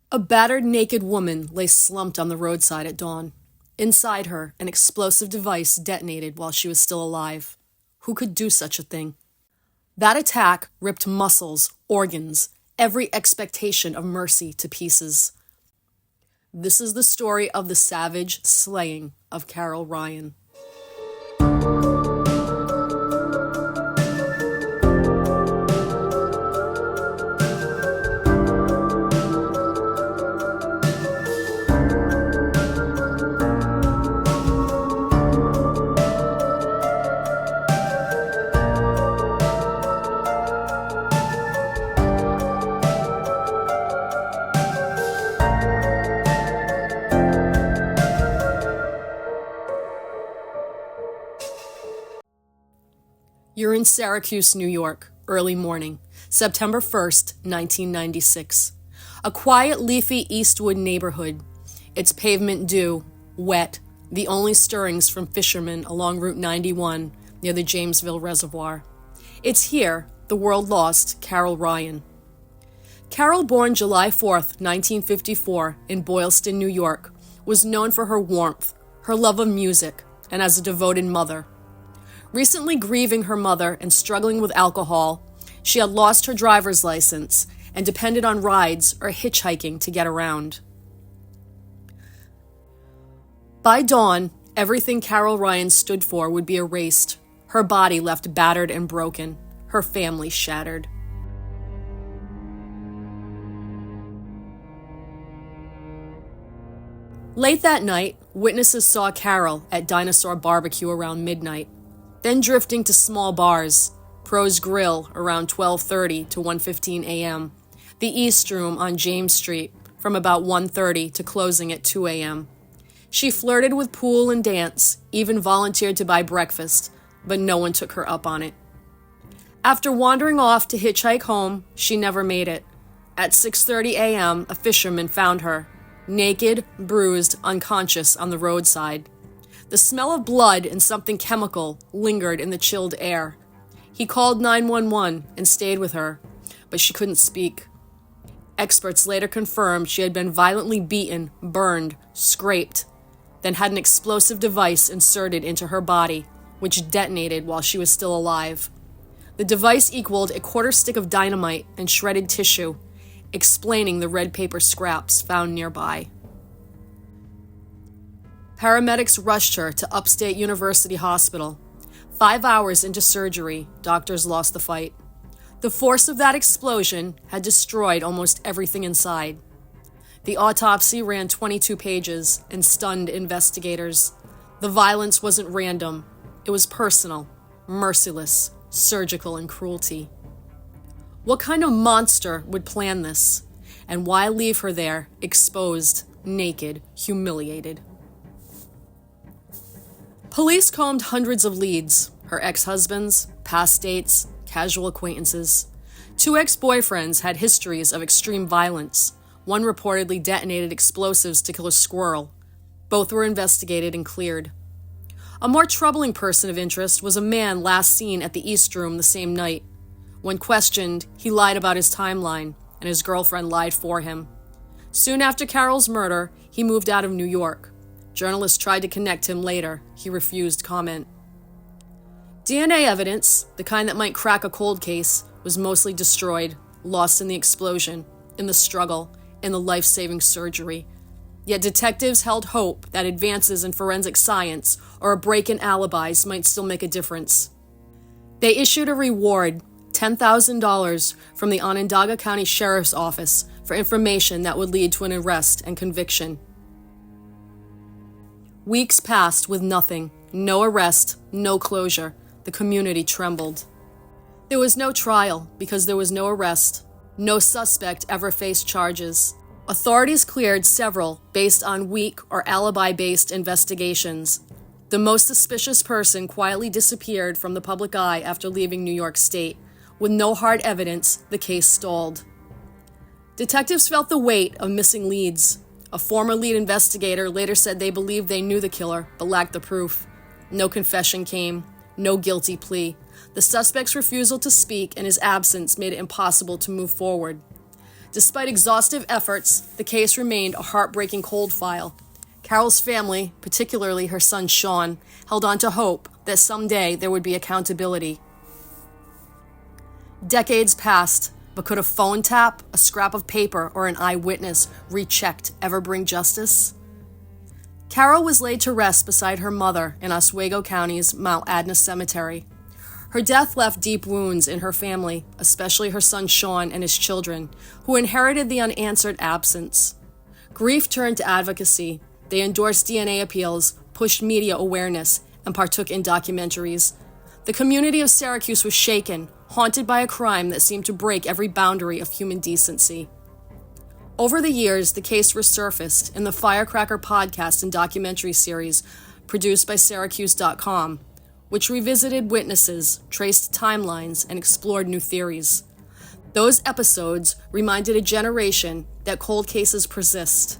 A battered, naked woman lay slumped on the roadside at dawn. Inside her, an explosive device detonated while she was still alive. Who could do such a thing? That attack ripped muscles, organs, every expectation of mercy to pieces. This is the story of the savage slaying of Carol Ryan. You're in Syracuse, New York, early morning, September 1st, 1996. A quiet, leafy Eastwood neighborhood. Its pavement dew, wet, the only stirrings from fishermen along Route 91 near the 𝖒𝖊𝖉𝖎𝖆 Reservoir. It's here the world lost Carol Ryan. Carol, born July 4th, 1954, in Boylston, New York, was known for her warmth, her love of music, and as a devoted mother. Recently grieving her mother and struggling with alcohol, she had lost her driver's license and depended on rides or hitchhiking to get around. By dawn, everything Carol Ryan stood for would be erased, her body left battered and broken, her family shattered. Late that night, witnesses saw Carol at Dinosaur Barbecue around midnight, then drifting to small bars, Pro's Grill around 12:30 to 1:15 a.m., the East Room on James Street from about 1:30 to closing at 2 a.m. She flirted with pool and dance, even volunteered to buy breakfast, but no one took her up on it. After wandering off to hitchhike home, she never made it. At 6:30 a.m., a fisherman found her, naked, bruised, unconscious on the roadside. The smell of blood and something chemical lingered in the chilled air. He called 911 and stayed with her, but she couldn't speak. Experts later confirmed she had been violently beaten, burned, scraped, then had an explosive device inserted into her body, which detonated while she was still alive. The device equaled a quarter stick of dynamite and shredded tissue, explaining the red paper scraps found nearby. Paramedics rushed her to Upstate University Hospital. 5 hours into surgery, doctors lost the fight. The force of that explosion had destroyed almost everything inside. The autopsy ran 22 pages and stunned investigators. The violence wasn't random. It was personal, merciless, surgical in cruelty. What kind of monster would plan this? And why leave her there, exposed, naked, humiliated? Police combed hundreds of leads, her ex-husbands, past dates, casual acquaintances. 2 ex-boyfriends had histories of extreme violence. One reportedly detonated explosives to kill a squirrel. Both were investigated and cleared. A more troubling person of interest was a man last seen at the East Room the same night. When questioned, he lied about his timeline, and his girlfriend lied for him. Soon after Carol's murder, he moved out of New York. Journalists tried to connect him later. He refused comment. DNA evidence, the kind that might crack a cold case, was mostly destroyed, lost in the explosion, in the struggle, in the life-saving surgery. Yet detectives held hope that advances in forensic science or a break in alibis might still make a difference. They issued a reward, $10,000, from the Onondaga County Sheriff's Office for information that would lead to an arrest and conviction. Weeks passed with nothing, no arrest, no closure. The community trembled. There was no trial because there was no arrest. No suspect ever faced charges. Authorities cleared several based on weak or alibi-based investigations. The most suspicious person quietly disappeared from the public eye after leaving New York State. With no hard evidence, the case stalled. Detectives felt the weight of missing leads. A former lead investigator later said they believed they knew the killer, but lacked the proof. No confession came, no guilty plea. The suspect's refusal to speak and his absence made it impossible to move forward. Despite exhaustive efforts, the case remained a heartbreaking cold file. Carol's family, particularly her son Sean, held on to hope that someday there would be accountability. Decades passed, but could a phone tap, a scrap of paper, or an eyewitness rechecked ever bring justice? Carol was laid to rest beside her mother in Oswego County's Mount Adna Cemetery. Her death left deep wounds in her family, especially her son Sean and his children, who inherited the unanswered absence. Grief turned to advocacy. They endorsed DNA appeals, pushed media awareness, and partook in documentaries. The community of Syracuse was shaken, haunted by a crime that seemed to break every boundary of human decency. Over the years, the case resurfaced in the Firecracker podcast and documentary series produced by Syracuse.com, which revisited witnesses, traced timelines, and explored new theories. Those episodes reminded a generation that cold cases persist,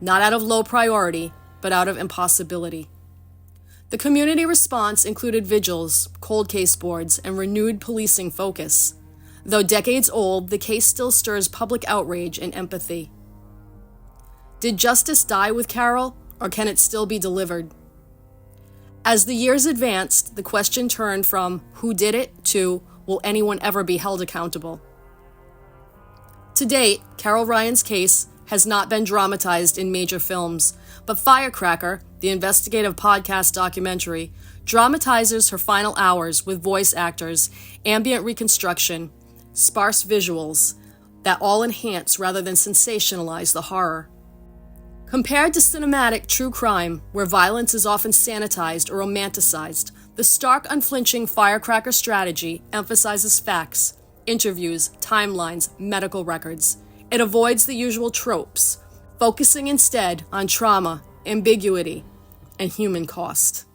not out of low priority, but out of impossibility. The community response included vigils, cold case boards, and renewed policing focus. Though decades old, the case still stirs public outrage and empathy. Did justice die with Carol, or can it still be delivered? As the years advanced, the question turned from who did it to will anyone ever be held accountable? To date, Carol Ryan's case has not been dramatized in major films, but Firecracker, the investigative podcast documentary, dramatizes her final hours with voice actors, ambient reconstruction, sparse visuals that all enhance rather than sensationalize the horror. Compared to cinematic true crime, where violence is often sanitized or romanticized, the stark, unflinching Firecracker strategy emphasizes facts, interviews, timelines, medical records. It avoids the usual tropes, focusing instead on trauma, ambiguity, and human cost.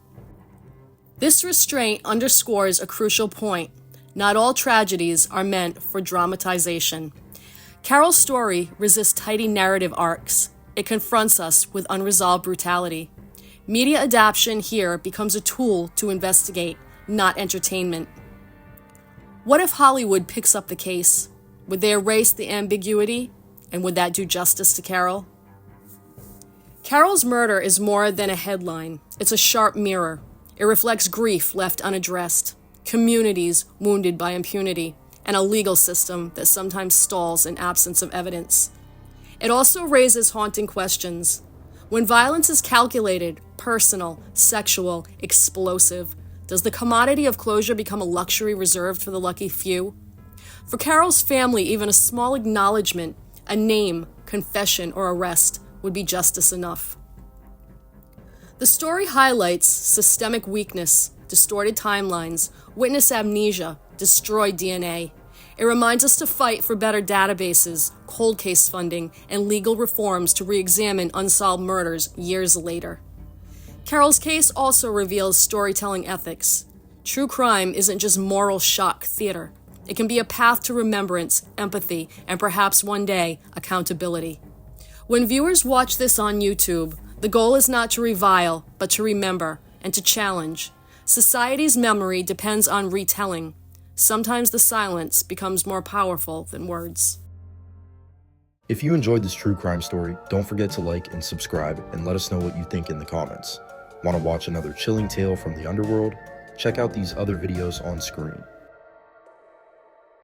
This restraint underscores a crucial point. Not all tragedies are meant for dramatization. Carol's story resists tidy narrative arcs. It confronts us with unresolved brutality. Media adaptation here becomes a tool to investigate, not entertainment. What if Hollywood picks up the case? Would they erase the ambiguity? And would that do justice to Carol? Carol's murder is more than a headline. It's a sharp mirror. It reflects grief left unaddressed, communities wounded by impunity, and a legal system that sometimes stalls in absence of evidence. It also raises haunting questions. When violence is calculated, personal, sexual, explosive, does the commodity of closure become a luxury reserved for the lucky few? For Carol's family, even a small acknowledgement, a name, confession, or arrest would be justice enough. The story highlights systemic weakness, distorted timelines, witness amnesia, destroyed DNA. It reminds us to fight for better databases, cold case funding, and legal reforms to re-examine unsolved murders years later. Carol's case also reveals storytelling ethics. True crime isn't just moral shock theater. It can be a path to remembrance, empathy, and perhaps one day, accountability. When viewers watch this on YouTube, the goal is not to revile, but to remember and to challenge. Society's memory depends on retelling. Sometimes the silence becomes more powerful than words. If you enjoyed this true crime story, don't forget to like and subscribe and let us know what you think in the comments. Want to watch another chilling tale from the underworld? Check out these other videos on screen.